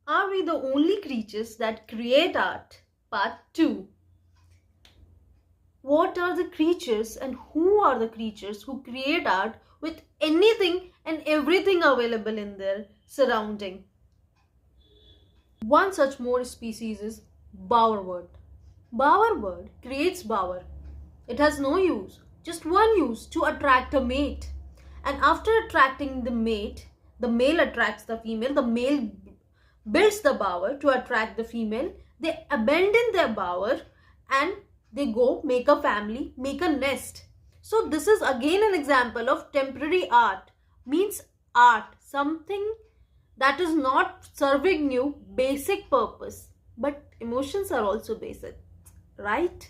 Are we the only creatures that create art? Part 2. What are the creatures and who are the creatures who create art with anything and everything available in their surrounding? One such more species is bowerbird. Bowerbird creates bower. It has no use, just one use, to attract a mate. And after attracting the mate, the male attracts the female, the male builds the bower to attract the female. They abandon their bower and they go make a family, make a nest. So this is again an example of temporary art. Means art, something that is not serving you basic purpose, but emotions are also basic, right?